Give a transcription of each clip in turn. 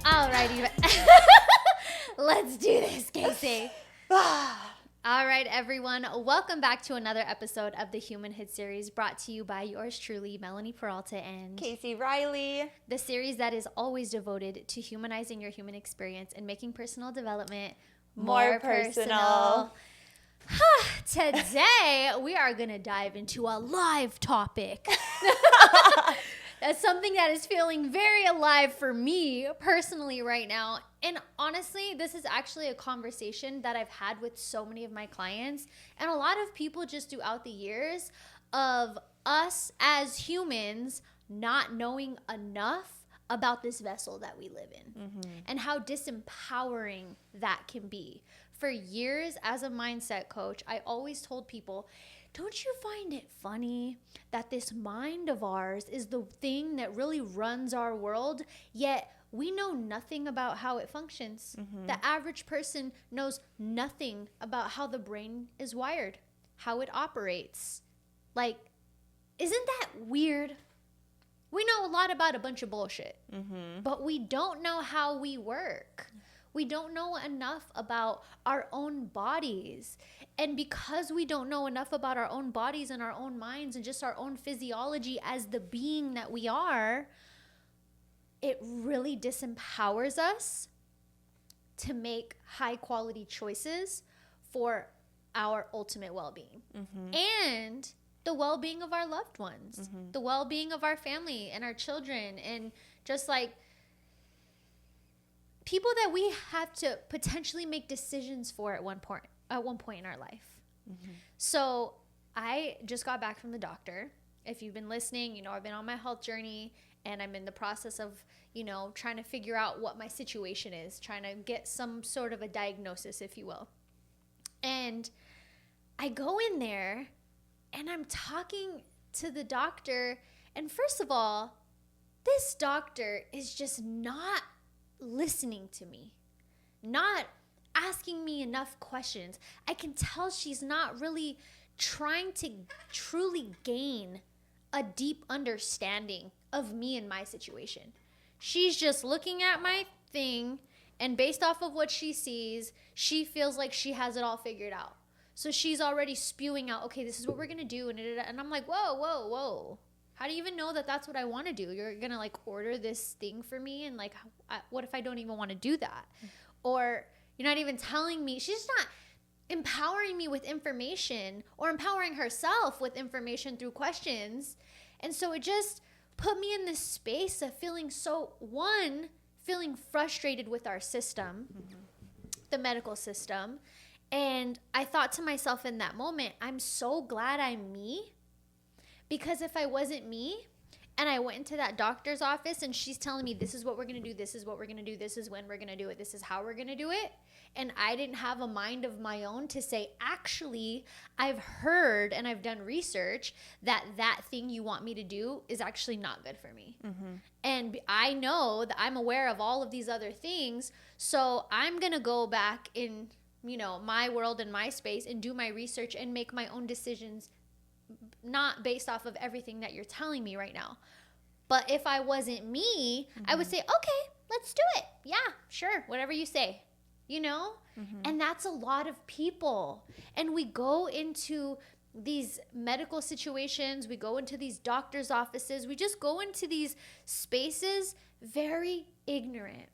Alrighty. Let's do this, Casey. All right, everyone. Welcome back to another episode of the Human Hit series brought to you by yours truly, Melanie Peralta and Casey Riley. The series that is always devoted to humanizing your human experience and making personal development more personal. Today, we are going to dive into a live topic. That's something that is feeling very alive for me personally right now. And honestly, this is actually a conversation that I've had with so many of my clients and a lot of people just throughout the years of us as humans not knowing enough about this vessel that we live in and how disempowering that can be. For years as a mindset coach, I always told people, don't you find it funny that this mind of ours is the thing that really runs our world, yet we know nothing about how it functions? The average person knows nothing about how the brain is wired, how it operates. Like, isn't that weird? We know a lot about a bunch of bullshit, but we don't know how we work. We don't know enough about our own bodies. And because we don't know enough about our own bodies and our own minds and just our own physiology as the being that we are, it really disempowers us to make high quality choices for our ultimate well-being and the well-being of our loved ones, the well-being of our family and our children, and just like people that we have to potentially make decisions for at one point in our life. So I just got back from the doctor. If you've been listening, you know I've been on my health journey and I'm in the process of, trying to figure out what my situation is, trying to get some sort of a diagnosis, if you will. And I go in there and I'm talking to the doctor, and first of all, this doctor is just not listening to me, not asking me enough questions. I can tell she's not really trying to truly gain a deep understanding of me and my situation. She's just looking at my thing, and based off of what she sees, she feels like she has it all figured out. So she's already spewing out, okay, this is what we're going to do. And I'm like, whoa. How do you even know that that's what I want to do? You're going to order this thing for me? And what if I don't even want to do that? Or you're not even telling me. She's not empowering me with information or empowering herself with information through questions. And so it just put me in this space of feeling frustrated with our system, the medical system. And I thought to myself in that moment, I'm so glad I'm me. Because if I wasn't me and I went into that doctor's office and she's telling me this is what we're going to do, this is what we're going to do, this is when we're going to do it, this is how we're going to do it, and I didn't have a mind of my own to say, actually, I've heard and I've done research that thing you want me to do is actually not good for me. And I know that I'm aware of all of these other things, so I'm going to go back in, my world and my space and do my research and make my own decisions, not based off of everything that you're telling me right now. But if I wasn't me, I would say, okay, let's do it. Yeah, sure. Whatever you say, And that's a lot of people. And we go into these medical situations. We go into these doctor's offices. We just go into these spaces very ignorant.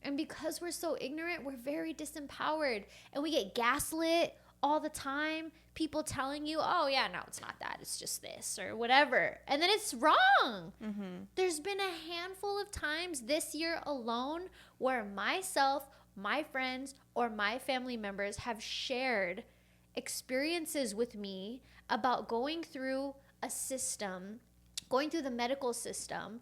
And because we're so ignorant, we're very disempowered. And we get gaslit all the time. People telling you, oh yeah, no, it's not that, it's just this or whatever, and then it's wrong. There's been a handful of times this year alone where myself, my friends, or my family members have shared experiences with me about going through the medical system,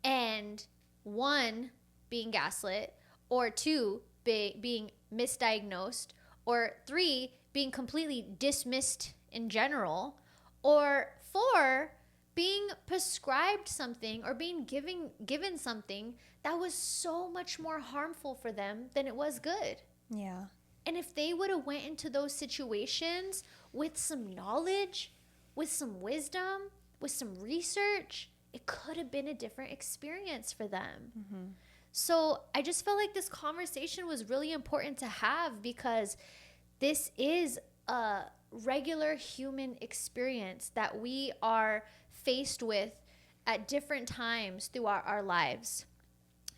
and one, being gaslit, or two, being misdiagnosed, or three, being completely dismissed in general, or four, being prescribed something or being given something that was so much more harmful for them than it was good. Yeah. And if they would have went into those situations with some knowledge, with some wisdom, with some research, it could have been a different experience for them. So I just felt like this conversation was really important to have, because this is a regular human experience that we are faced with at different times throughout our lives.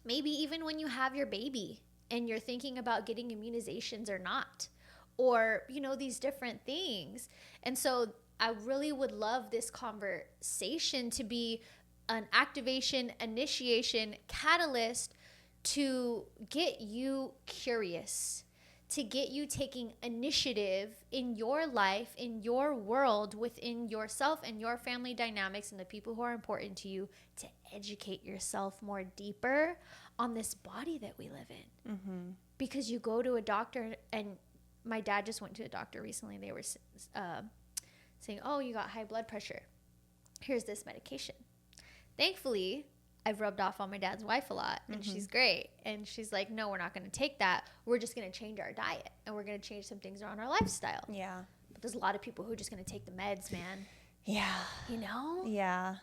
Maybe even when you have your baby and you're thinking about getting immunizations or not, or, these different things. And so I really would love this conversation to be an activation, initiation, catalyst to get you curious, to get you taking initiative in your life, in your world, within yourself and your family dynamics and the people who are important to you, to educate yourself more deeper on this body that we live in. Mm-hmm. Because you go to a doctor, and my dad just went to a doctor recently. They were saying, oh, you got high blood pressure. Here's this medication. Thankfully, I've rubbed off on my dad's wife a lot, and she's great. And she's like, no, we're not going to take that. We're just going to change our diet, and we're going to change some things around our lifestyle. Yeah. But there's a lot of people who are just going to take the meds, man. Yeah. Yeah.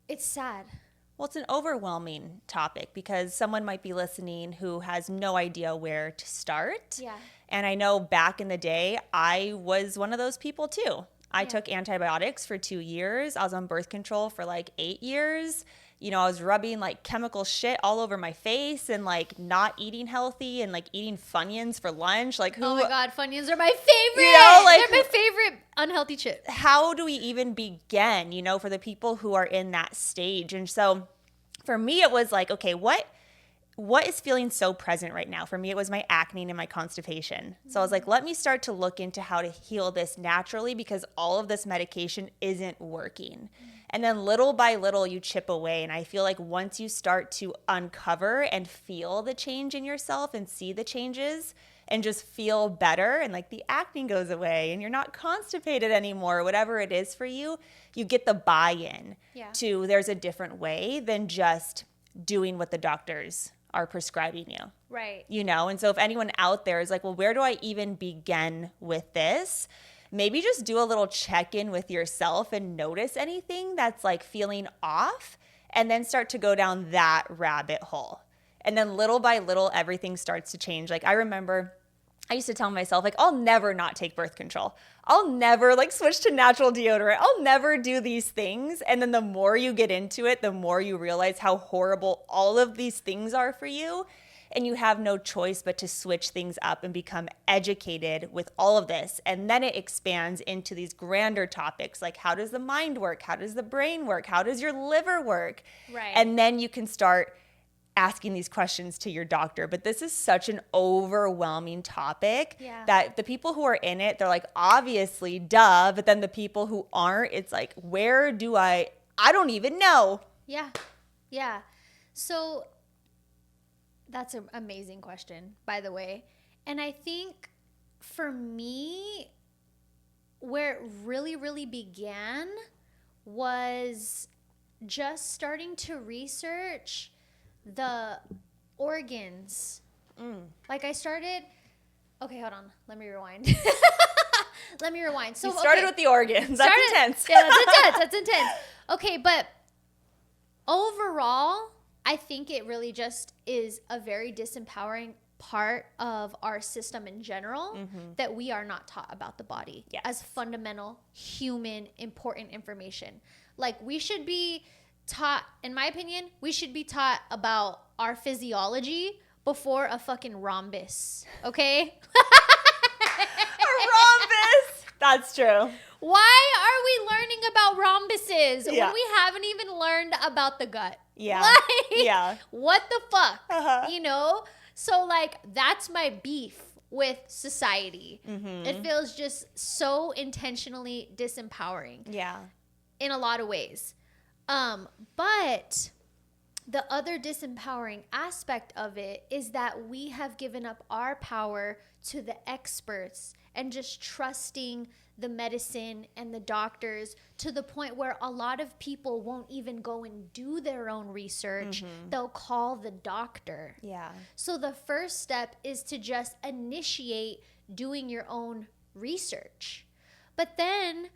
It's sad. Well, it's an overwhelming topic, because someone might be listening who has no idea where to start. Yeah. And I know back in the day, I was one of those people too. I took antibiotics for 2 years. I was on birth control for like 8 years. I was rubbing like chemical shit all over my face, and like not eating healthy, and like eating Funyuns for lunch. Like, who? Oh my God, Funyuns are my favorite. They're my favorite unhealthy chip. How do we even begin, for the people who are in that stage? And so for me, it was like, okay, what is feeling so present right now? For me, it was my acne and my constipation. So I was like, let me start to look into how to heal this naturally, because all of this medication isn't working. And then little by little, you chip away. And I feel like once you start to uncover and feel the change in yourself and see the changes and just feel better, and like the acne goes away and you're not constipated anymore, whatever it is for you, you get the buy-in to there's a different way than just doing what the doctors are prescribing you. Right. And so if anyone out there is like, well, where do I even begin with this? Maybe just do a little check-in with yourself and notice anything that's like feeling off, and then start to go down that rabbit hole. And then little by little, everything starts to change. Like I remember I used to tell myself, like, I'll never not take birth control. I'll never like switch to natural deodorant. I'll never do these things. And then the more you get into it, the more you realize how horrible all of these things are for you. And you have no choice but to switch things up and become educated with all of this. And then it expands into these grander topics, like how does the mind work? How does the brain work? How does your liver work? Right. And then you can start asking these questions to your doctor. But this is such an overwhelming topic that the people who are in it, they're like, obviously, duh. But then the people who aren't, it's like, where do I don't even know. Yeah. Yeah. So that's an amazing question, by the way. And I think for me, where it really, really began was just starting to research the organs. Like I started, okay, hold on. Let me rewind. So you started with the organs. That's intense. Yeah, that's intense. Okay, but overall, I think it really just is a very disempowering part of our system in general that we are not taught about the body as fundamental, human, important information. Like we should be taught, in my opinion, we should be taught about our physiology before a fucking rhombus, okay? A rhombus! That's true. Why are we learning about rhombuses when we haven't even learned about the gut? Yeah. What the fuck? So like that's my beef with society. It feels just so intentionally disempowering. Yeah. In a lot of ways. But the other disempowering aspect of it is that we have given up our power to the experts and just trusting the medicine and the doctors to the point where a lot of people won't even go and do their own research. They'll call the doctor. Yeah. So the first step is to just initiate doing your own research. But then,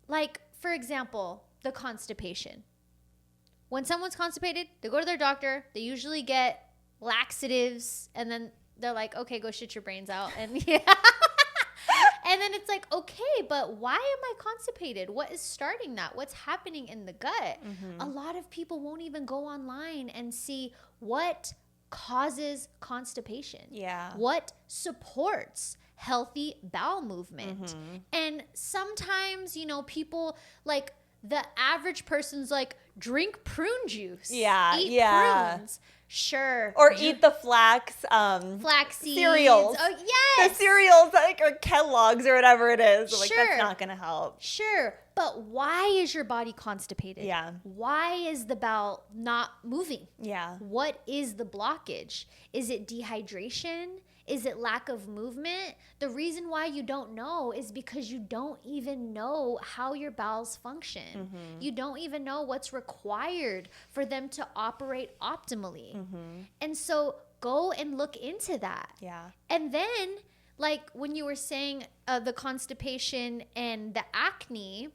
like, for example, the constipation. when someone's constipated, they go to their doctor. They usually get laxatives, and then they're like, okay, go shit your brains out. And yeah. And then it's like, okay, but why am I constipated? What is starting that? What's happening in the gut? A lot of people won't even go online and see what causes constipation. Yeah. What supports healthy bowel movement. And sometimes, you know, people like the average person's like, drink prune juice. Yeah. Eat prunes. Sure. Or eat the flax seeds. cereals. Oh, yes. The cereals, like, or Kellogg's or whatever it is. Like, Sure. that's not going to help. Sure. But why is your body constipated? Yeah. Why is the bowel not moving? Yeah. What is the blockage? Is it dehydration? Is it lack of movement? The reason why you don't know is because you don't even know how your bowels function. You don't even know what's required for them to operate optimally. And so go and look into that. Yeah. And then, like when you were saying the constipation and the acne,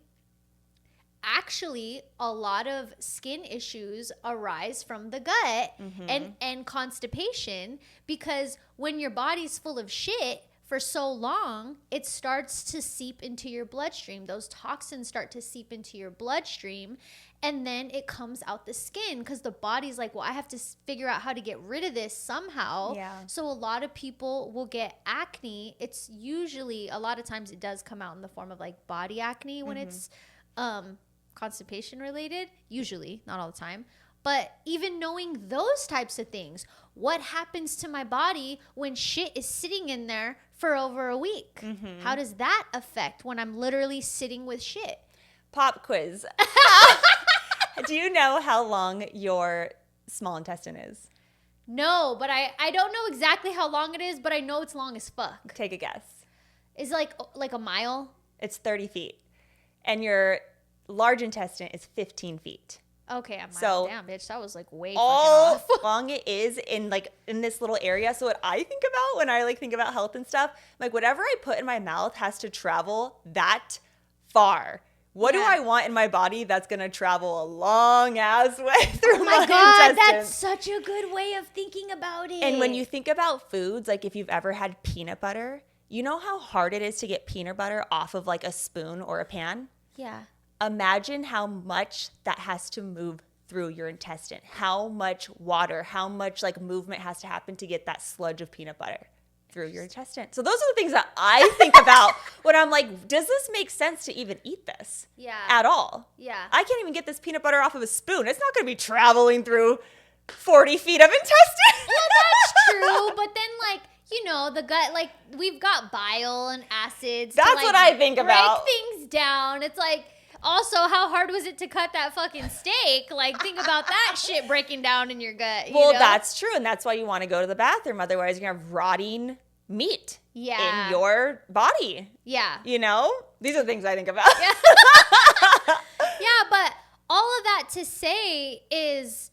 actually a lot of skin issues arise from the gut and constipation, because when your body's full of shit for so long, it starts to seep into your bloodstream. Those toxins start to seep into your bloodstream, and then it comes out the skin because the body's like, well, I have to figure out how to get rid of this somehow. Yeah. So a lot of people will get acne. It's usually, a lot of times it does come out in the form of like body acne when it's constipation related, usually, not all the time. But even knowing those types of things, what happens to my body when shit is sitting in there for over a week? How does that affect when I'm literally sitting with shit? Pop quiz. Do you know how long your small intestine is? No, but I don't know exactly how long it is, but I know it's long as fuck. Take a guess. Is it like a mile? It's 30 feet. And your large intestine is 15 feet. Okay, a mile. So, damn, bitch, that was like way All fucking off. long it is in this little area. So what I think about when I think about health and stuff, like whatever I put in my mouth has to travel that far. What do Yeah. I want in my body that's gonna travel a long ass way through Oh my my God, intestines? that's such a good way of thinking about it. And when you think about foods, like if you've ever had peanut butter, you know how hard it is to get peanut butter off of like a spoon or a pan? Yeah. Imagine how much that has to move through your intestine, how much water, how much like movement has to happen to get that sludge of peanut butter through your intestine. So those are the things that I think about when I'm like, does this make sense to even eat this Yeah. at all? Yeah. I can't even get this peanut butter off of a spoon. It's not going to be traveling through 40 feet of intestine. Well, that's true, but then like, you know, the gut, like we've got bile and acids. That's to, like, what I think about. Break things down. It's like, also, how hard was it to cut that fucking steak? Like, think about that shit breaking down in your gut. You Well, know? that's true. And that's why you want to go to the bathroom. Otherwise, you're going to have rotting meat Yeah. in your body. Yeah. You know? These are things I think about. Yeah, but all of that to say is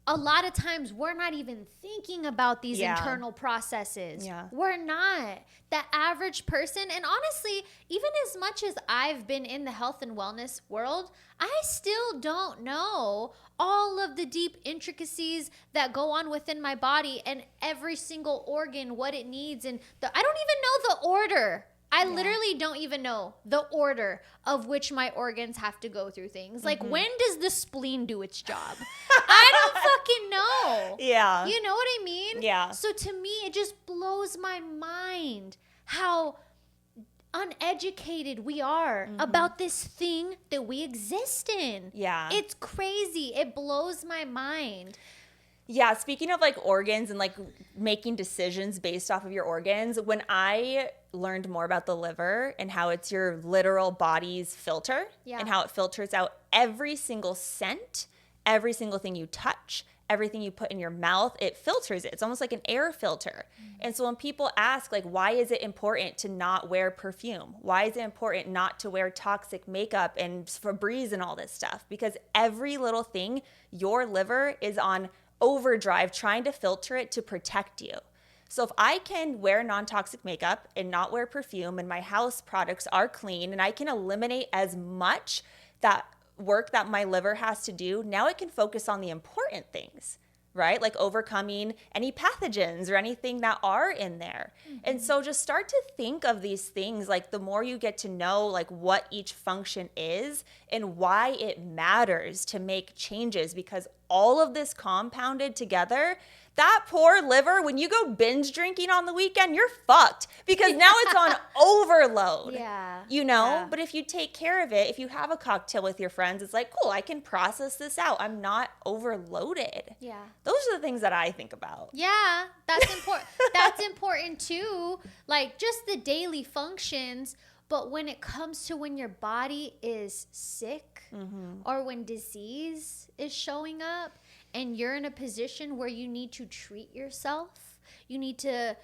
a lot of times we're not even thinking about these Yeah. internal processes. Yeah. We're not. The average person, and honestly, even as much as I've been in the health and wellness world, I still don't know all of the deep intricacies that go on within my body and every single organ, what it needs. And I don't even know the order. I literally don't even know the order of which my organs have to go through things. Like, when does the spleen do its job? I don't fucking know. Yeah. You know what I mean? Yeah. So to me, it just blows my mind how uneducated we are about this thing that we exist in. Yeah. It's crazy. It blows my mind. Yeah, speaking of like organs and like making decisions based off of your organs, when I learned more about the liver and how it's your literal body's filter and how it filters out every single scent, every single thing you touch, everything you put in your mouth, it filters it. It's almost like an air filter. And so when people ask like, why is it important to not wear perfume? Why is it important not to wear toxic makeup and Febreze and all this stuff? Because every little thing, your liver is on overdrive trying to filter it to protect you. So if I can wear non-toxic makeup and not wear perfume and my house products are clean and I can eliminate as much that work that my liver has to do, now it can focus on the important things, right? Like overcoming any pathogens or anything that are in there. And so just start to think of these things, like the more you get to know like what each function is and why it matters to make changes, because all of this compounded together, that poor liver, when you go binge drinking on the weekend, you're fucked because now it's on overload. Yeah. You know, Yeah. but if you take care of it, if you have a cocktail with your friends, it's like, cool, I can process this out. I'm not overloaded. Yeah. Those are the things that I think about. Yeah, that's important. That's important too. Like just the daily functions. But when it comes to when your body is sick or when disease is showing up and you're in a position where you need to treat yourself, you need to,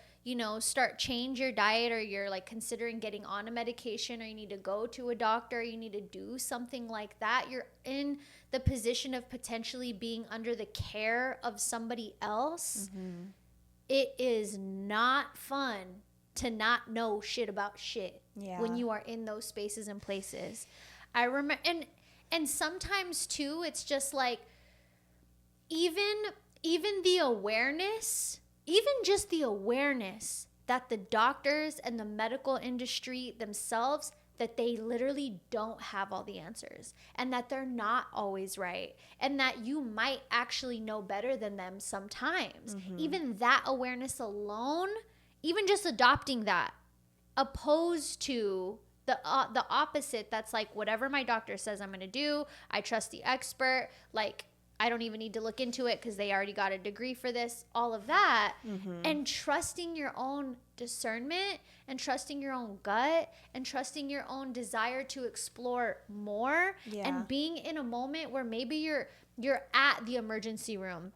change your diet, or you're like considering getting on a medication, or you need to go to a doctor, you need to do something like that. You're in the position of potentially being under the care of somebody else. It is not fun to not know shit about shit when you are in those spaces and places. I remember, and sometimes too, it's just like even the awareness, even just the awareness that the doctors and the medical industry themselves, that they literally don't have all the answers and that they're not always right and that you might actually know better than them sometimes. Even that awareness alone, even just adopting that, opposed to the opposite, that's like, whatever my doctor says I'm going to do, I trust the expert, like I don't even need to look into it because they already got a degree for this, all of that. And trusting your own discernment and trusting your own gut and trusting your own desire to explore more, and being in a moment where maybe you're at the emergency room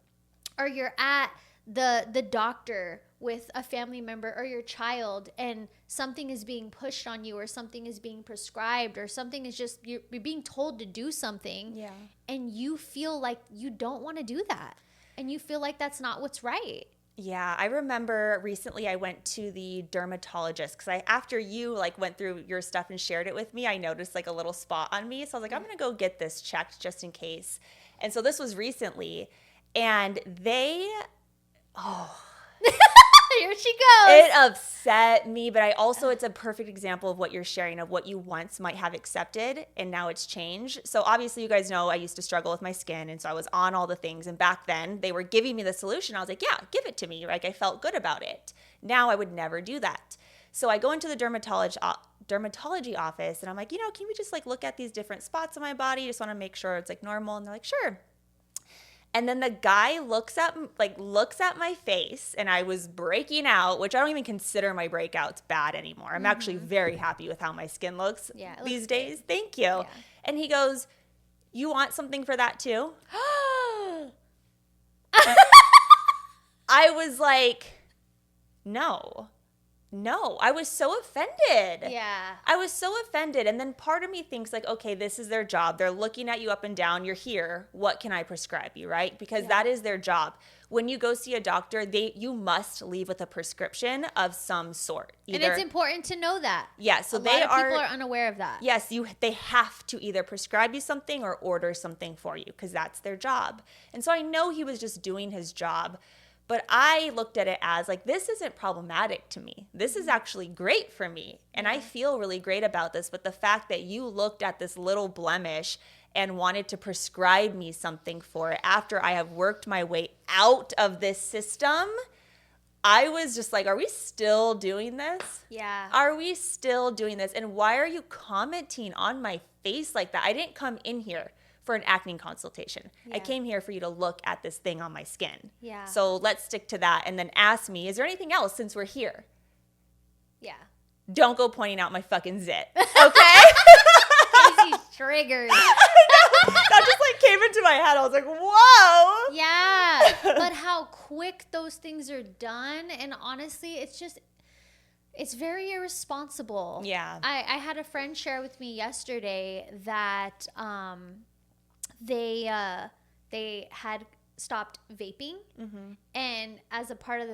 or you're at the doctor with a family member or your child, and something is being pushed on you or something is being prescribed or something is just, you're being told to do something, and you feel like you don't want to do that and you feel like that's not what's right. Yeah, I remember recently I went to the dermatologist because after you like went through your stuff and shared it with me, I noticed like a little spot on me. So I was like, I'm going to go get this checked just in case. And so this was recently, and Here she goes. It upset me, but it's a perfect example of what you're sharing, of what you once might have accepted and now it's changed. So obviously you guys know I used to struggle with my skin, and so I was on all the things, and back then they were giving me the solution. I was like, yeah, give it to me. Like I felt good about it. Now I would never do that. So I go into the dermatology office and I'm like, can we just like look at these different spots on my body? Just want to make sure it's like normal. And they're like, sure. And then the guy looks at my face, and I was breaking out, which I don't even consider my breakouts bad anymore. I'm actually very happy with how my skin looks these days. Good. Thank you. Yeah. And he goes, you want something for that too? I was like, no, I was so offended. Yeah. I was so offended. And then part of me thinks like, okay, this is their job. They're looking at you up and down. You're here. What can I prescribe you, right? Because that is their job. When you go see a doctor, you must leave with a prescription of some sort. And it's important to know that. Yeah. So a lot of people are unaware of that. Yes. They have to either prescribe you something or order something for you because that's their job. And so I know he was just doing his job. But I looked at it as like, this isn't problematic to me. This is actually great for me. And I feel really great about this. But the fact that you looked at this little blemish and wanted to prescribe me something for it after I have worked my way out of this system, I was just like, are we still doing this? Yeah. Are we still doing this? And why are you commenting on my face like that? I didn't come in here for an acne consultation. I came here for you to look at this thing on my skin. Yeah. So let's stick to that, and then ask me, is there anything else since we're here? Yeah. Don't go pointing out my fucking zit, okay? Casey's triggered. That just like came into my head. I was like, whoa. Yeah. But how quick those things are done, and honestly, it's very irresponsible. Yeah. I had a friend share with me yesterday that they had stopped vaping, and as a part of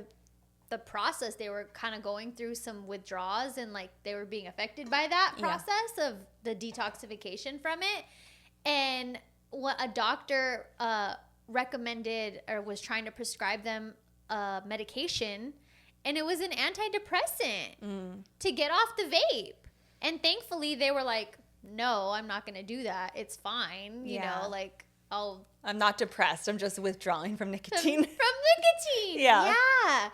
the process, they were kind of going through some withdrawals, and like they were being affected by that process of the detoxification from it. And what a doctor recommended or was trying to prescribe them medication, and it was an antidepressant to get off the vape. And thankfully they were like, no, I'm not going to do that. It's fine. You know, like I'm not depressed. I'm just withdrawing from nicotine. From nicotine. Yeah. Yeah.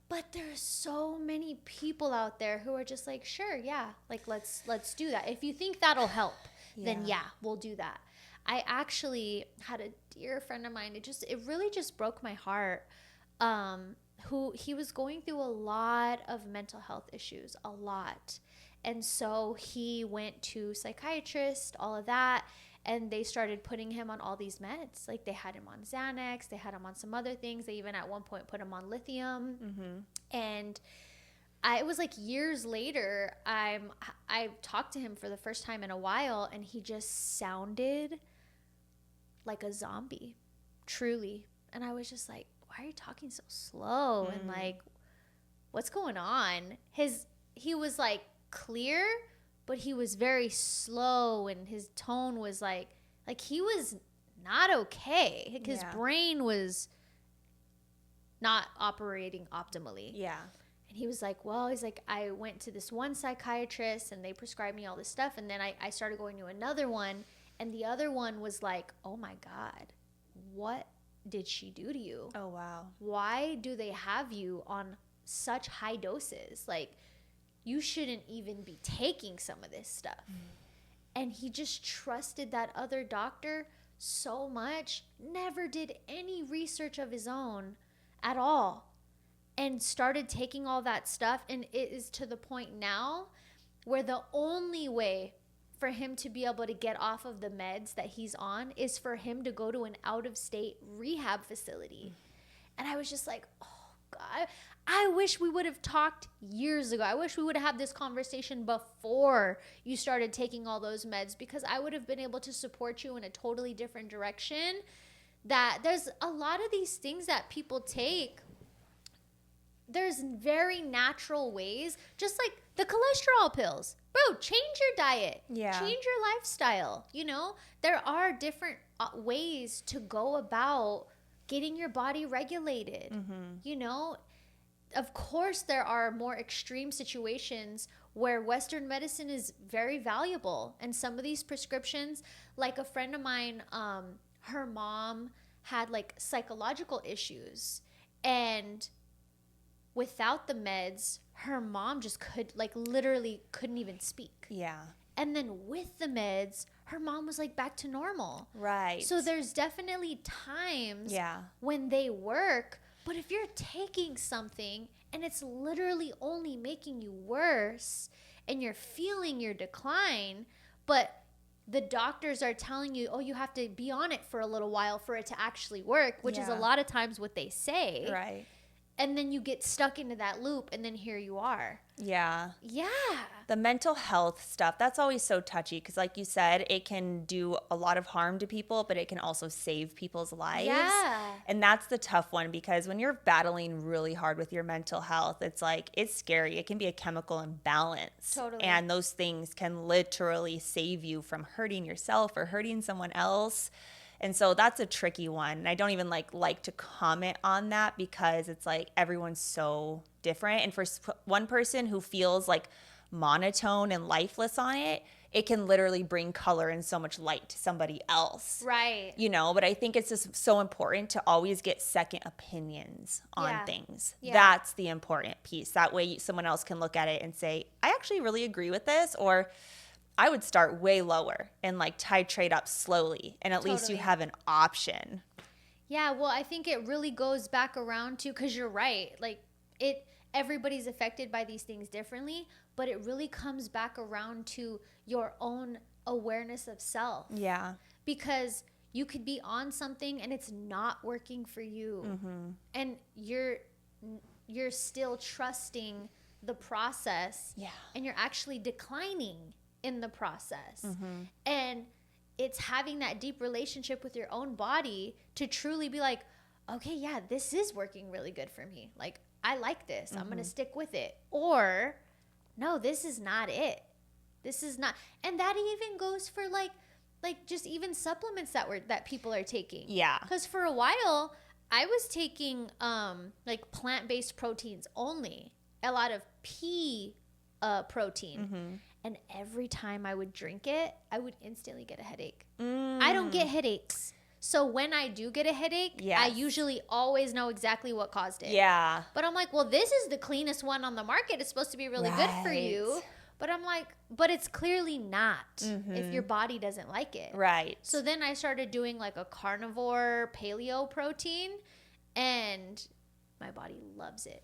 But there's so many people out there who are just like, sure, yeah, like let's do that. If you think that'll help, then yeah, we'll do that. I actually had a dear friend of mine. It really just broke my heart. Who he was going through a lot of mental health issues, a lot. And so he went to psychiatrist, all of that. And they started putting him on all these meds. Like they had him on Xanax. They had him on some other things. They even at one point put him on lithium. And it was like years later, I talked to him for the first time in a while. And he just sounded like a zombie, truly. And I was just like, why are you talking so slow? And like, what's going on? He was like clear, but he was very slow, and his tone was like he was not okay. Like his brain was not operating optimally. Yeah. And he was like, well, he's like, I went to this one psychiatrist and they prescribed me all this stuff. And then I started going to another one, and the other one was like, oh my God, what did she do to you? Oh, wow. Why do they have you on such high doses? Like, you shouldn't even be taking some of this stuff. And he just trusted that other doctor so much, never did any research of his own at all, and started taking all that stuff. And it is to the point now where the only way for him to be able to get off of the meds that he's on is for him to go to an out-of-state rehab facility. And I was just like, oh God, I wish we would have talked years ago. I wish we would have had this conversation before you started taking all those meds, because I would have been able to support you in a totally different direction. That there's a lot of these things that people take, there's very natural ways, just like the cholesterol pills. Bro, change your diet. Yeah. Change your lifestyle. You know, there are different ways to go about getting your body regulated. You know, of course, there are more extreme situations where Western medicine is very valuable. And some of these prescriptions, like a friend of mine, her mom had like psychological issues. And without the meds, her mom just literally couldn't even speak. Yeah. And then with the meds, her mom was like back to normal. Right. So there's definitely times when they work. But if you're taking something and it's literally only making you worse and you're feeling your decline, but the doctors are telling you, oh, you have to be on it for a little while for it to actually work, which is a lot of times what they say. Right. And then you get stuck into that loop, and then here you are. Yeah. Yeah. The mental health stuff, that's always so touchy because, like you said, it can do a lot of harm to people, but it can also save people's lives. Yeah. And that's the tough one, because when you're battling really hard with your mental health, it's like, it's scary. It can be a chemical imbalance. Totally. And those things can literally save you from hurting yourself or hurting someone else. And so that's a tricky one. And I don't even like to comment on that, because it's like everyone's so different. And for one person who feels like monotone and lifeless on it, it can literally bring color and so much light to somebody else. Right. You know, but I think it's just so important to always get second opinions on things. Yeah. That's the important piece. That way someone else can look at it and say, I actually really agree with this, or I would start way lower and like titrate up slowly, and at least you have an option. Yeah, well, I think it really goes back around to, because you're right, like everybody's affected by these things differently, but it really comes back around to your own awareness of self. Yeah. Because you could be on something and it's not working for you, and you're still trusting the process, and you're actually declining in the process. And it's having that deep relationship with your own body to truly be like, okay, yeah, this is working really good for me. Like, I like this. I'm going to stick with it. Or, no, this is not it. This is not. And that even goes for like like just even supplements that people are taking. Yeah. Because for a while I was taking like plant-based proteins only, a lot of pea protein, and every time I would drink it, I would instantly get a headache. I don't get headaches. So when I do get a headache, I usually always know exactly what caused it. Yeah. But I'm like, well, this is the cleanest one on the market. It's supposed to be really good for you. But I'm like, but it's clearly not if your body doesn't like it. Right. So then I started doing like a carnivore paleo protein, and my body loves it.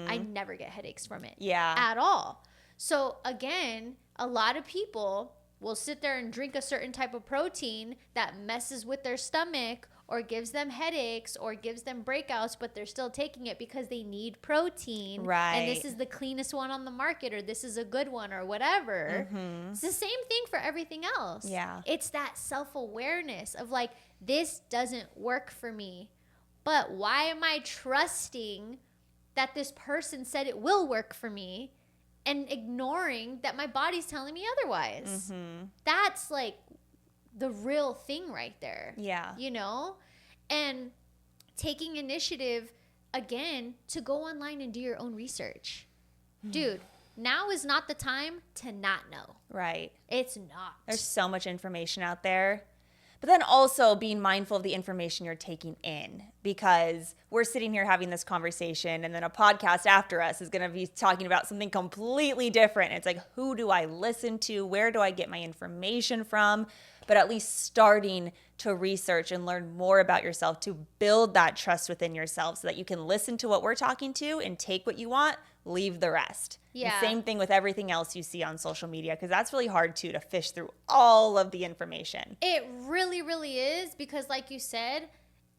I never get headaches from it at all. So again, a lot of people will sit there and drink a certain type of protein that messes with their stomach or gives them headaches or gives them breakouts, but they're still taking it because they need protein. Right. And this is the cleanest one on the market, or this is a good one, or whatever. It's the same thing for everything else. Yeah. It's that self-awareness of like, this doesn't work for me, but why am I trusting that this person said it will work for me and ignoring that my body's telling me otherwise? That's like the real thing right there. Yeah. You know? And taking initiative, again, to go online and do your own research. Dude, now is not the time to not know. Right. It's not. There's so much information out there. But then also being mindful of the information you're taking in, because we're sitting here having this conversation and then a podcast after us is going to be talking about something completely different. It's like, who do I listen to? Where do I get my information from? But at least starting to research and learn more about yourself to build that trust within yourself so that you can listen to what we're talking to and take what you want, leave the rest. Yeah. The same thing with everything else you see on social media, because that's really hard too, to fish through all of the information. It really, really is, because like you said,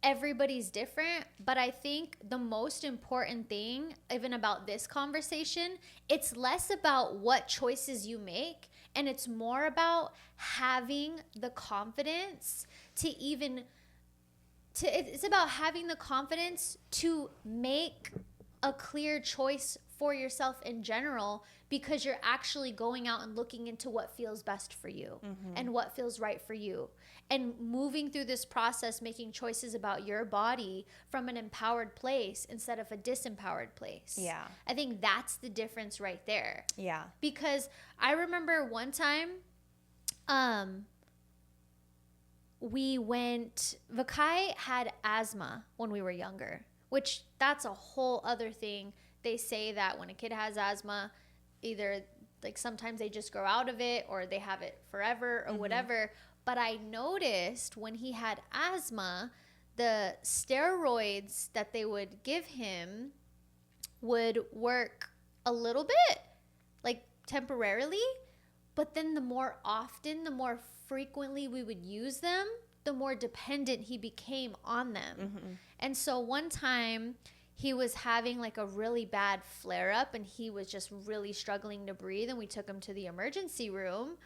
everybody's different. But I think the most important thing, even about this conversation, it's less about what choices you make, and it's more about having the confidence it's about having the confidence to make a clear choice for yourself in general, because you're actually going out and looking into what feels best for you and what feels right for you, and moving through this process, making choices about your body from an empowered place instead of a disempowered place. Yeah. I think that's the difference right there. Yeah. Because I remember one time, Vakai had asthma when we were younger, which that's a whole other thing. They say that when a kid has asthma, either like sometimes they just grow out of it or they have it forever or whatever. But I noticed when he had asthma, the steroids that they would give him would work a little bit, like temporarily. But then the more frequently we would use them, the more dependent he became on them. And so one time he was having like a really bad flare up and he was just really struggling to breathe, and we took him to the emergency room.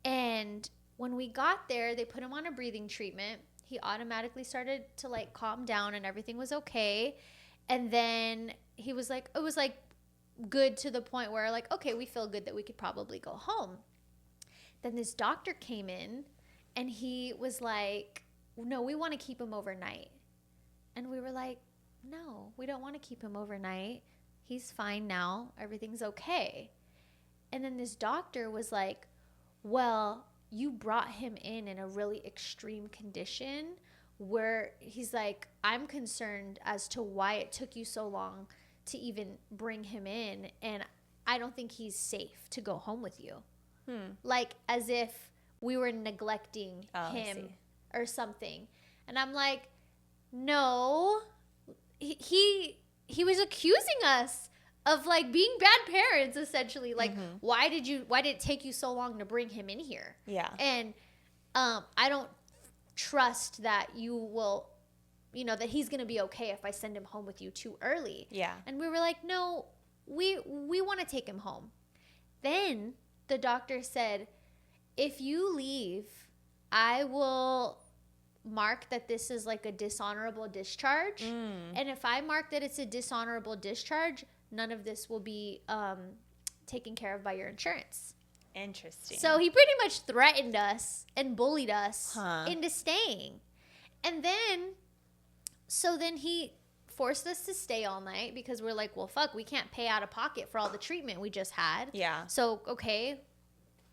And when we got there, they put him on a breathing treatment. He automatically started to like calm down and everything was okay. And then he was like, it was like good to the point where like, okay, we feel good that we could probably go home. Then this doctor came in and he was like, no, we want to keep him overnight. And we were like, no, we don't want to keep him overnight. He's fine now. Everything's okay. And then this doctor was like, well, you brought him in a really extreme condition, where he's like, I'm concerned as to why it took you so long to even bring him in. And I don't think he's safe to go home with you. Like as if we were neglecting him or something. And I'm like, no, he was accusing us of like being bad parents, essentially. Like, why did it take you so long to bring him in here? Yeah. And I don't trust that you will, that he's going to be okay if I send him home with you too early. Yeah. And we were like, no, we want to take him home. Then the doctor said, if you leave, I will mark that this is like a dishonorable discharge. And if I mark that it's a dishonorable discharge, none of this will be taken care of by your insurance. Interesting. So he pretty much threatened us and bullied us Huh. into staying. And then, so then he forced us to stay all night because we're like, well, fuck, we can't pay out of pocket for all the treatment we just had. Yeah. So, okay,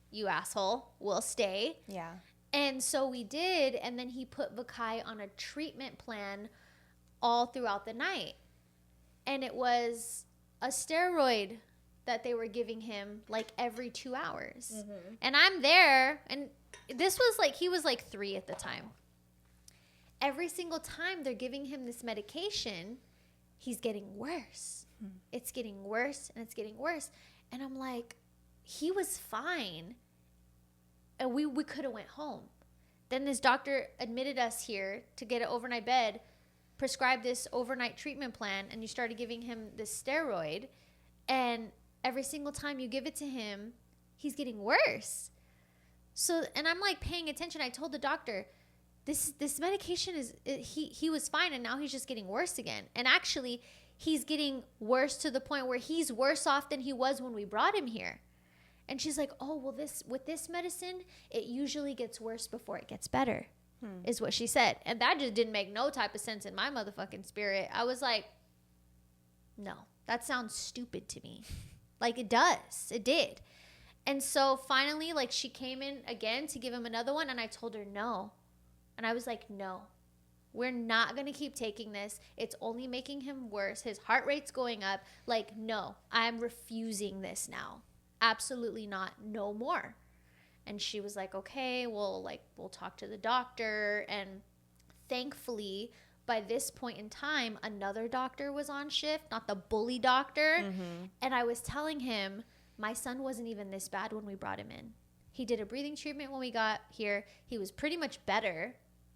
you asshole, we'll stay. Yeah. And so we did. And then he put Vakai on a treatment plan all throughout the night. And it was a steroid that they were giving him like every 2 hours. Mm-hmm. And I'm there, and this was like, he was like 3 at the time. Every single time they're giving him this medication, he's getting worse. It's getting worse and it's getting worse. And I'm like, he was fine. And we could have went home. Then this doctor admitted us here to get an overnight bed, prescribed this overnight treatment plan, and you started giving him this steroid. And every single time you give it to him, he's getting worse. So, and I'm like paying attention. I told the doctor, this medication he was fine, and now he's just getting worse again. And actually, he's getting worse to the point where he's worse off than he was when we brought him here. And she's like, oh, well, with this medicine, it usually gets worse before it gets better, is what she said. And that just didn't make no type of sense in my motherfucking spirit. I was like, no, that sounds stupid to me. Like, it does. It did. And so finally, like, she came in again to give him another one, and I told her no. And I was like, no, we're not going to keep taking this. It's only making him worse. His heart rate's going up. Like, no, I'm refusing this now. Absolutely not. No more. And she was like, okay, well, like, we'll talk to the doctor. And thankfully, by this point in time, another doctor was on shift, not the bully doctor. Mm-hmm. And I was telling him, my son wasn't even this bad when we brought him in. He did a breathing treatment when we got here. He was pretty much better.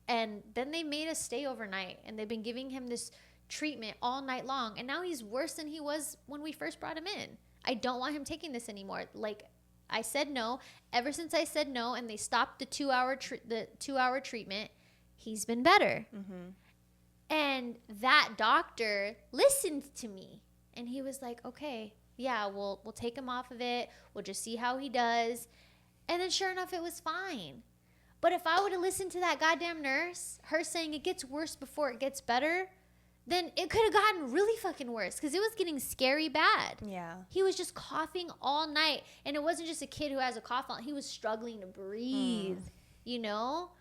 And then they made us stay overnight. And they've been giving him this treatment all night long. And now he's worse than he was when we first brought him in. I don't want him taking this anymore. Like, I said no. Ever since I said no and they stopped the 2-hour treatment, he's been better. Mm-hmm. And that doctor listened to me. And he was like, okay, yeah, we'll take him off of it. We'll just see how he does. And then sure enough, it was fine. But if I would have listened to that goddamn nurse, her saying it gets worse before it gets better, then it could have gotten really fucking worse because it was getting scary bad. Yeah. He was just coughing all night. And it wasn't just a kid who has a cough. He was struggling to breathe, you know?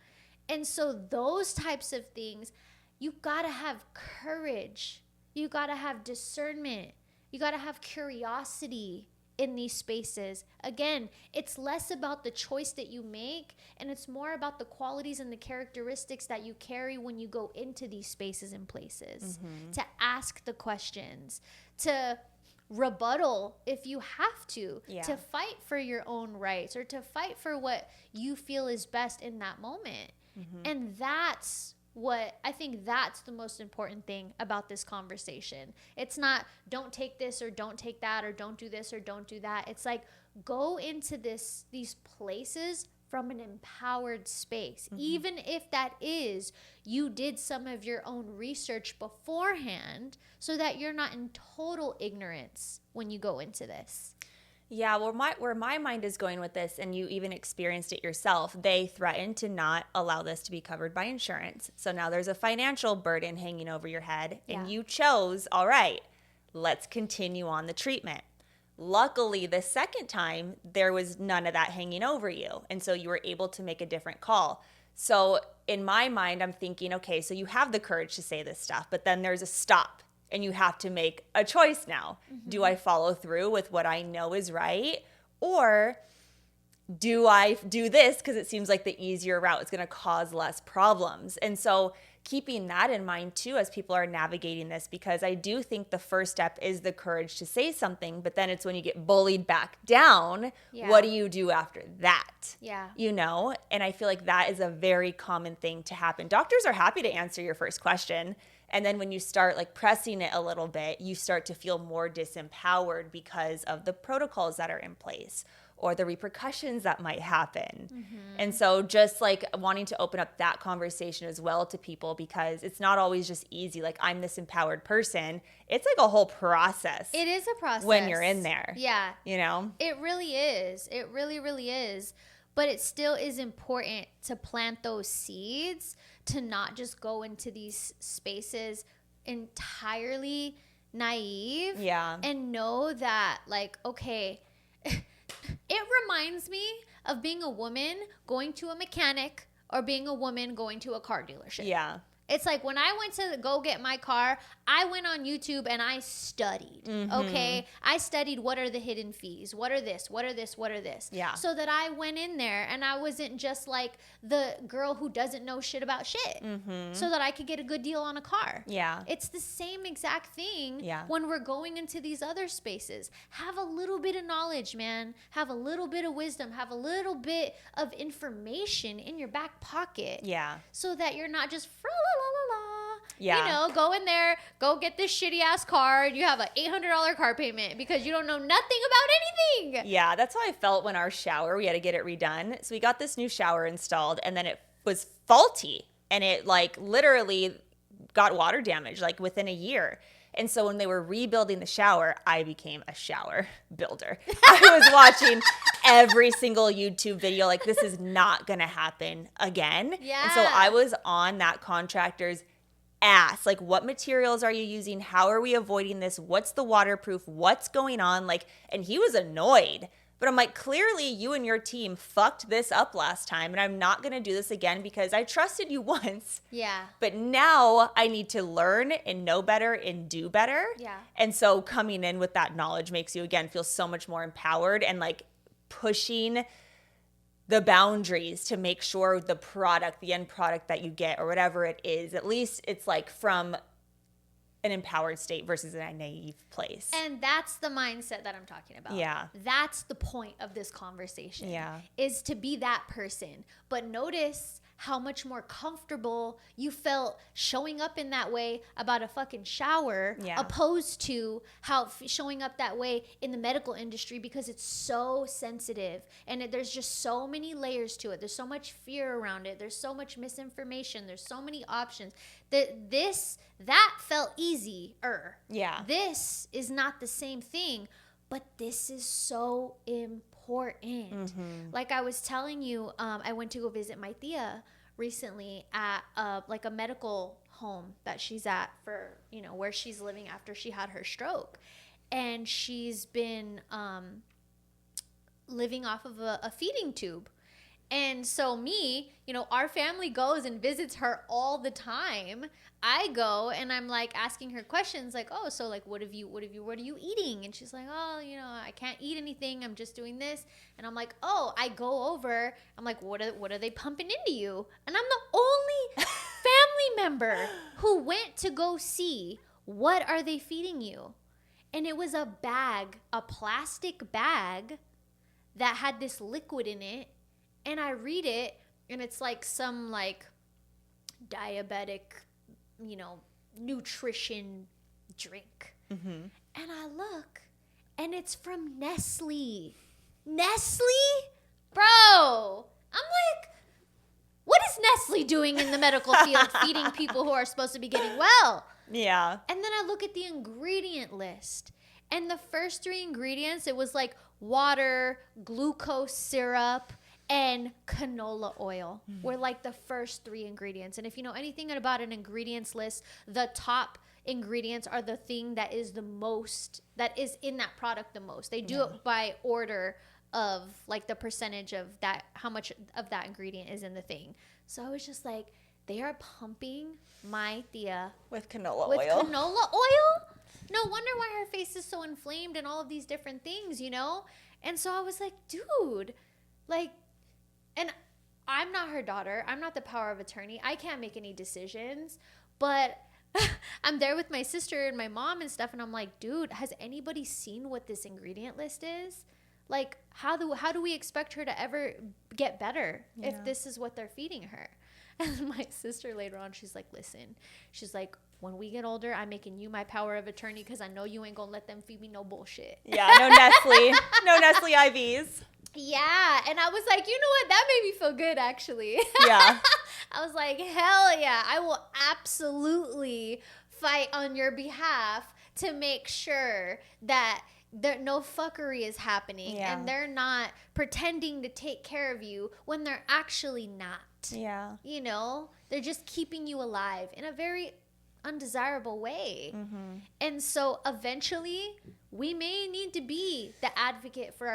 And so those types of things, you got to have courage. You got to have discernment. You got to have curiosity in these spaces. Again, it's less about the choice that you make, and it's more about the qualities and the characteristics that you carry when you go into these spaces and places. Mm-hmm. To ask the questions, to rebuttal if you have to fight for your own rights or to fight for what you feel is best in that moment. Mm-hmm. And that's what I think that's the most important thing about this conversation. It's not don't take this or don't take that or don't do this or don't do that. It's like go into these places from an empowered space. Mm-hmm. Even if that is you did some of your own research beforehand so that you're not in total ignorance when you go into this. Yeah, well, where my mind is going with this, and you even experienced it yourself, they threatened to not allow this to be covered by insurance. So now there's a financial burden hanging over your head, and you chose, all right, let's continue on the treatment. Luckily, the second time, there was none of that hanging over you, and so you were able to make a different call. So in my mind, I'm thinking, okay, so you have the courage to say this stuff, but then there's a stop. And you have to make a choice now. Mm-hmm. Do I follow through with what I know is right? Or do I do this because it seems like the easier route is going to cause less problems? And so keeping that in mind too as people are navigating this, because I do think the first step is the courage to say something, but then it's when you get bullied back down, what do you do after that? Yeah. You know? And I feel like that is a very common thing to happen. Doctors are happy to answer your first question. And then when you start like pressing it a little bit, you start to feel more disempowered because of the protocols that are in place. or the repercussions that might happen. And so just like wanting to open up that conversation as well to people, because it's not always just easy. Like, I'm this empowered person. It's like a whole process. It is a process. When you're in there. Yeah. You know? It really is. It really, really is. But it still is important to plant those seeds, to not just go into these spaces entirely naive. Yeah. And know that, like, okay, it reminds me of being a woman going to a mechanic or being a woman going to a car dealership. Yeah. It's like when I went to go get my car, I went on YouTube and I studied, okay? I studied what are the hidden fees, what are this, what are this, what are this. Yeah. So that I went in there and I wasn't just like the girl who doesn't know shit about shit, so that I could get a good deal on a car. Yeah. It's the same exact thing Yeah. when we're going into these other spaces. Have a little bit of knowledge, man. Have a little bit of wisdom. Have a little bit of information in your back pocket. Yeah. So that you're not just Yeah. you know, go in there, go get this shitty ass car, and you have an $800 car payment because you don't know nothing about anything. Yeah, that's how I felt when our shower, we had to get it redone. So we got this new shower installed, and then it was faulty, and it like literally got water damage like within a year. And so when they were rebuilding the shower, I became a shower builder. I was watching every single YouTube video, like, this is not going to happen again. Yeah. And so I was on that contractor's ass. Like, what materials are you using? How are we avoiding this? What's the waterproof? What's going on? Like, and he was annoyed. But I'm like, clearly you and your team fucked this up last time, and I'm not going to do this again because I trusted you once. Yeah. But now I need to learn and know better and do better. Yeah. And so coming in with that knowledge makes you, again, feel so much more empowered and like pushing the boundaries to make sure the product, the end product that you get or whatever it is, at least it's like from an empowered state versus a naive place. And that's the mindset that I'm talking about. Yeah. That's the point of this conversation. Yeah. Is to be that person. But notice how much more comfortable you felt showing up in that way about a fucking shower, Yeah. opposed to how showing up that way in the medical industry, because it's so sensitive and there's just so many layers to it. There's so much fear around it. There's so much misinformation. There's so many options. That felt easier. Yeah. This is not the same thing, but this is so important. Like I was telling you, I went to go visit my tia recently at like a medical home that she's at for, you know, where she's living after she had her stroke. And she's been living off of a feeding tube. And so me, you know, our family goes and visits her all the time. I go and I'm like asking her questions like, oh, so like, what are you eating? And she's like, oh, you know, I can't eat anything. I'm just doing this. And I'm like, oh, I go over. I'm like, what are they pumping into you? And I'm the only family member who went to go see what are they feeding you. And it was a bag, a plastic bag that had this liquid in it. And I read it, and it's like some like diabetic, you know, nutrition drink. And I look, and it's from Nestle. Nestle? Bro, I'm like, what is Nestle doing in the medical field feeding people who are supposed to be getting well? Yeah. And then I look at the ingredient list. And the first 3 ingredients, it was like water, glucose syrup, and canola oil were like the first 3 ingredients. And if you know anything about an ingredients list, the top ingredients are the thing that is the most, that is in that product the most. They do it by order of like the percentage of that, how much of that ingredient is in the thing. So I was just like, they are pumping my tia With canola with oil. canola oil? No wonder why her face is so inflamed and all of these different things, you know? And so I was like, dude, like, and I'm not her daughter. I'm not the power of attorney. I can't make any decisions. But I'm there with my sister and my mom and stuff. And I'm like, dude, has anybody seen what this ingredient list is? Like, how do we expect her to ever get better if this is what they're feeding her? And my sister later on, she's like, listen. She's like, when we get older, I'm making you my power of attorney because I know you ain't going to let them feed me no bullshit. Yeah, no Nestle. No Nestle IVs. Yeah. And I was like, you know what? That made me feel good, actually. Yeah. I was like, hell yeah. I will absolutely fight on your behalf to make sure that there no fuckery is happening Yeah. and they're not pretending to take care of you when they're actually not. Yeah. You know, they're just keeping you alive in a very undesirable way. Mm-hmm. And so eventually we may need to be the advocate for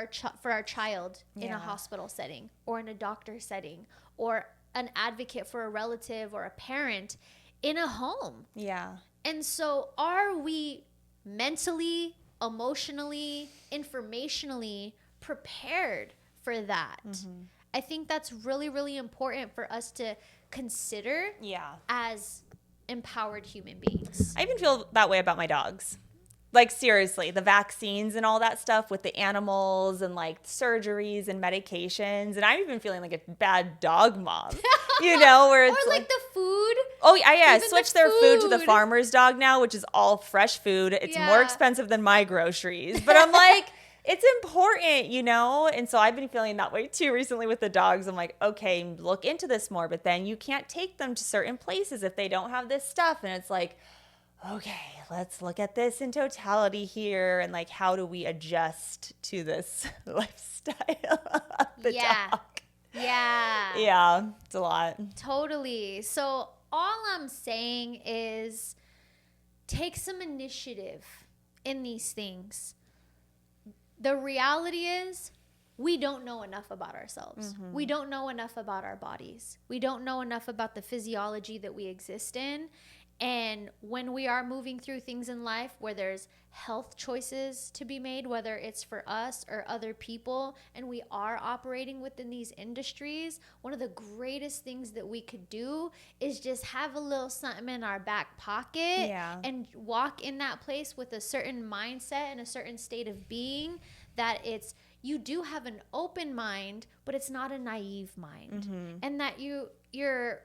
our child in Yeah. a hospital setting or in a doctor setting, or an advocate for a relative or a parent in a home. Yeah. And so are we mentally, emotionally, informationally prepared for that? Mm-hmm. I think that's really, really important for us to consider Yeah. as empowered human beings. I even feel that way about my dogs. Like, seriously, the vaccines and all that stuff with the animals and like surgeries and medications. And I'm even feeling like a bad dog mom, you know, where it's Or like the food. oh, yeah. Even Switch the their food to the food. farmer's dog now, which is all fresh food. It's more Yeah. expensive than my groceries. But I'm like, it's important, you know? And so I've been feeling that way too recently with the dogs. I'm like, okay, look into this more. But then you can't take them to certain places if they don't have this stuff. And it's like, okay, let's look at this in totality here. And like, how do we adjust to this lifestyle of the Yeah. dog? Yeah. Yeah, it's a lot. Totally. So all I'm saying is take some initiative in these things. The reality is we don't know enough about ourselves. Mm-hmm. We don't know enough about our bodies. We don't know enough about the physiology that we exist in. And when we are moving through things in life where there's health choices to be made, whether it's for us or other people, and we are operating within these industries, one of the greatest things that we could do is just have a little something in our back pocket. Yeah. And walk in that place with a certain mindset and a certain state of being, that it's, you do have an open mind, but it's not a naive mind. Mm-hmm. And that you're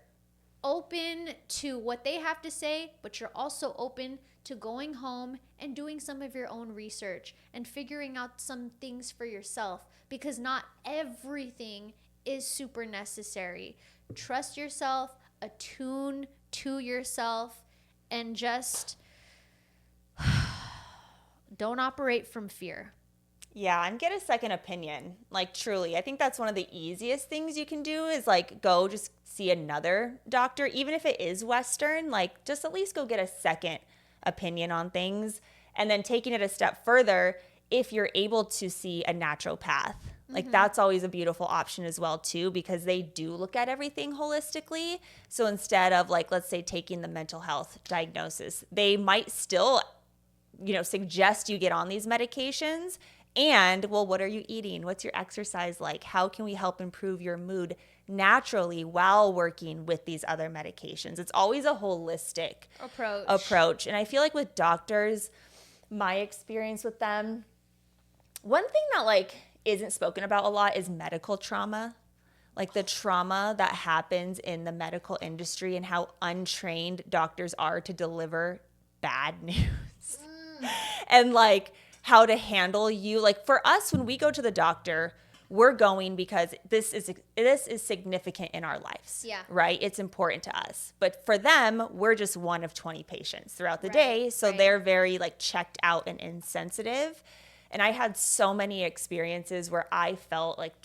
open to what they have to say, but you're also open to going home and doing some of your own research and figuring out some things for yourself, because not everything is super necessary. Trust yourself, attune to yourself, and just don't operate from fear. Yeah, and get a second opinion. Like, truly, I think that's one of the easiest things you can do is like go just see another doctor, even if it is Western, like just at least go get a second opinion on things. And then taking it a step further, if you're able to see a naturopath, like that's always a beautiful option as well too, because they do look at everything holistically. So instead of like, let's say taking the mental health diagnosis, they might still, you know, suggest you get on these medications. And, well, what are you eating? What's your exercise like? How can we help improve your mood naturally while working with these other medications? It's always a holistic approach. And I feel like with doctors, my experience with them, one thing that like isn't spoken about a lot is medical trauma. Like the trauma that happens in the medical industry and how untrained doctors are to deliver bad news. And like how to handle you. Like for us, when we go to the doctor, we're going because this is significant in our lives. Yeah. Right? It's important to us. But for them, we're just one of 20 patients throughout the Right, day. So right. they're very like checked out and insensitive. And I had so many experiences where I felt like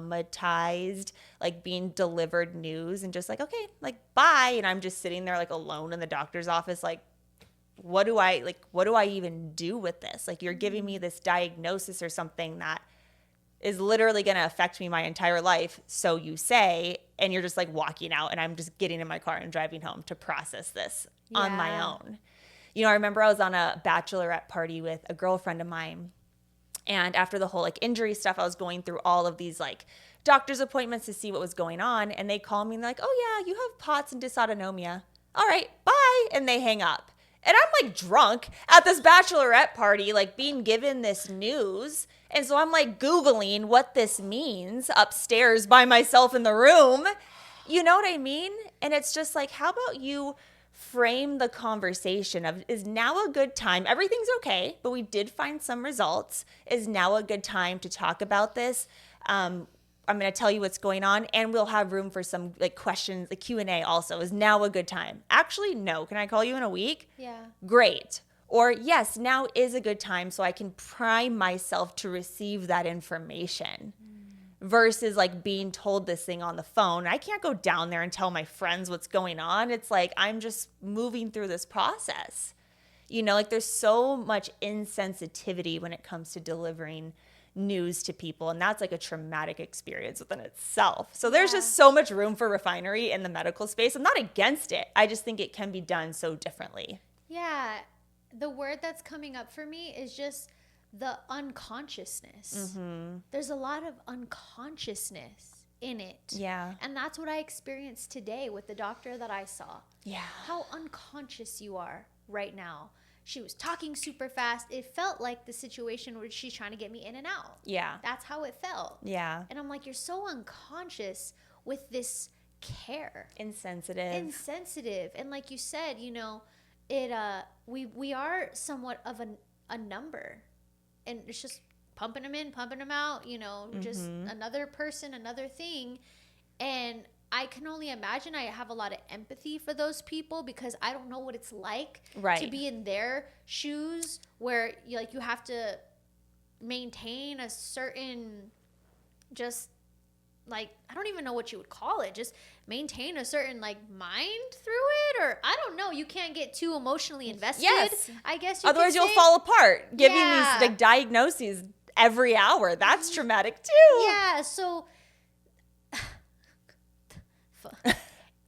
traumatized, like being delivered news and just like, okay, like bye. And I'm just sitting there like alone in the doctor's office, like, what do I even do with this? Like, you're giving me this diagnosis or something that is literally going to affect me my entire life, so you say, and you're just like walking out, and I'm just getting in my car and driving home to process this on my Yeah. own. You know, I remember I was on a bachelorette party with a girlfriend of mine, and after the whole like injury stuff, I was going through all of these like doctor's appointments to see what was going on, and they call me and they're like, oh yeah, you have POTS and dysautonomia. All right, bye. And they hang up. And I'm like drunk at this bachelorette party, like being given this news. And so I'm like Googling what this means upstairs by myself in the room. You know what I mean? And it's just like, how about you frame the conversation of, is now a good time? Everything's okay, but we did find some results. Is now a good time to talk about this? I'm going to tell you what's going on, and we'll have room for some like questions, the Q&A also. Is now a good time? Actually, no. Can I call you in a week? Yeah. Great. Or yes, now is a good time so I can prime myself to receive that information. Versus like being told this thing on the phone. I can't go down there and tell my friends what's going on. It's like I'm just moving through this process. You know, like there's so much insensitivity when it comes to delivering news to people. And that's like a traumatic experience within itself. So there's just so much room for refinery in the medical space. I'm not against it. I just think it can be done so differently. Yeah. The word that's coming up for me is just the unconsciousness. There's a lot of unconsciousness in it. Yeah. And that's what I experienced today with the doctor that I saw. Yeah. How unconscious you are right now. She was talking super fast. It felt like the situation where she's trying to get me in and out. Yeah. That's how it felt. Yeah. And I'm like, you're so unconscious with this care. Insensitive. And like you said, you know, we are somewhat of a number. And it's just pumping them in, pumping them out, you know, just another person, another thing. And I can only imagine I have a lot of empathy for those people because I don't know what it's like to be in their shoes where you have to maintain a certain just like, I don't even know what you would call it. Just maintain a certain like mind through it, or I don't know. You can't get too emotionally invested. Yes. I guess you Otherwise could you'll say. fall apart. Giving Yeah. these like diagnoses every hour. That's traumatic too. Yeah. So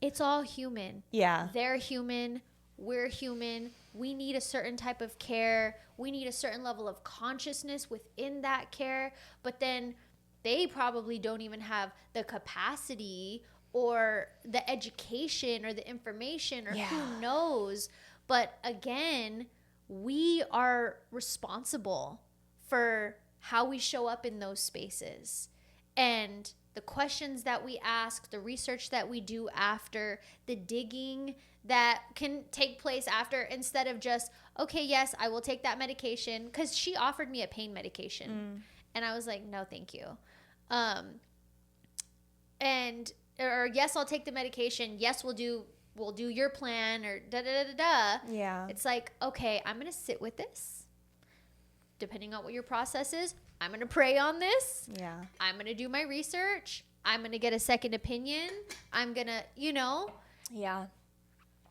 it's all human. Yeah. They're human. We're human. We need a certain type of care. We need a certain level of consciousness within that care. But then they probably don't even have the capacity or the education or the information or who knows. But again, we are responsible for how we show up in those spaces. And the questions that we ask, the research that we do after, the digging that can take place after, instead of just, okay, yes, I will take that medication. Because she offered me a pain medication. And I was like, no, thank you. Or yes, I'll take the medication. Yes, we'll do your plan, or da da da da da. Yeah. It's like, okay, I'm going to sit with this. Depending on what your process is, I'm going to pray on this. Yeah. I'm going to do my research. I'm going to get a second opinion. I'm going to, you know. Yeah.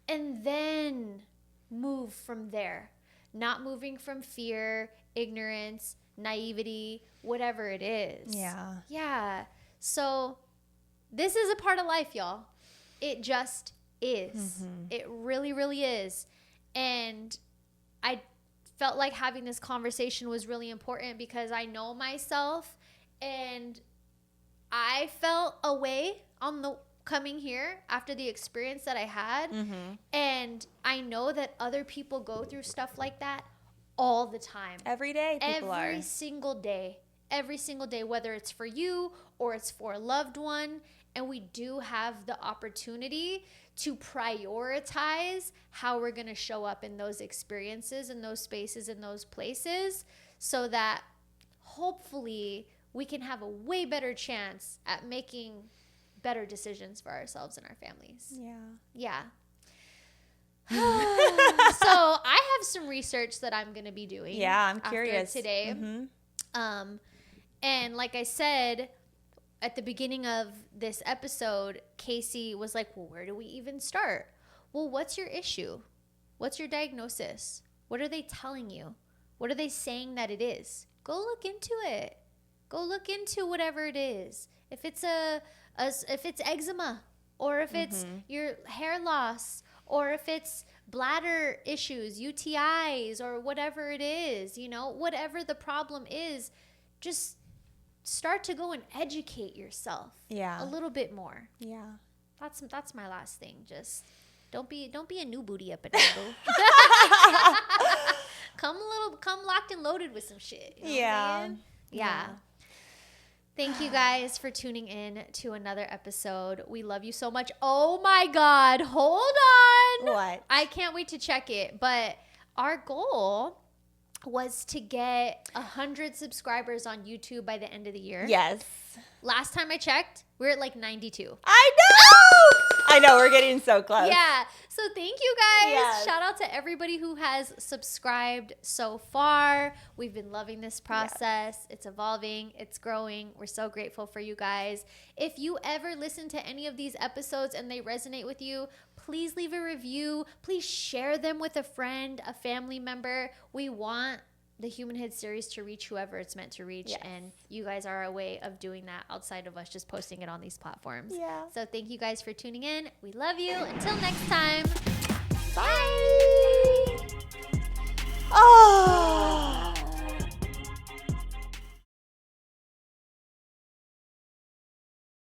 And then move from there. Not moving from fear, ignorance, naivety, whatever it is. Yeah. Yeah. So this is a part of life, y'all. It just is. It really, really is. And I felt like having this conversation was really important because I know myself, and I felt a way on the coming here after the experience that I had. And I know that other people go through stuff like that all the time. Every day people are. Every single day, whether it's for you or it's for a loved one. And we do have the opportunity to prioritize how we're going to show up in those experiences, in those spaces, in those places, so that hopefully we can have a way better chance at making better decisions for ourselves and our families. Yeah. So I have some research that I'm going to be doing. Yeah, I'm curious. Today. And like I said at the beginning of this episode, Casey was like, well, where do we even start? Well, what's your issue? What's your diagnosis? What are they telling you? What are they saying that it is? Go look into it. Go look into whatever it is. If it's if it's eczema, or if it's your hair loss, or if it's bladder issues, UTIs, or whatever it is, you know, whatever the problem is, just start to go and educate yourself a little bit more. Yeah. That's my last thing. Just don't be a new booty up and down. Come locked and loaded with some shit. You know what I'm saying? Yeah. Thank you guys for tuning in to another episode. We love you so much. Oh my God, hold on. What? I can't wait to check it. But our goal was to get 100 subscribers on YouTube by the end of the year. Yes. Last time I checked, we were at like 92. I know. I know. We're getting so close. Yeah. So thank you guys. Yes. Shout out to everybody who has subscribed so far. We've been loving this process. Yes. It's evolving. It's growing. We're so grateful for you guys. If you ever listen to any of these episodes and they resonate with you, please leave a review. Please share them with a friend, a family member. We want the Human Head series to reach whoever it's meant to reach. Yes. And you guys are a way of doing that outside of us just posting it on these platforms. Yeah. So thank you guys for tuning in. We love you. Until next time. Bye.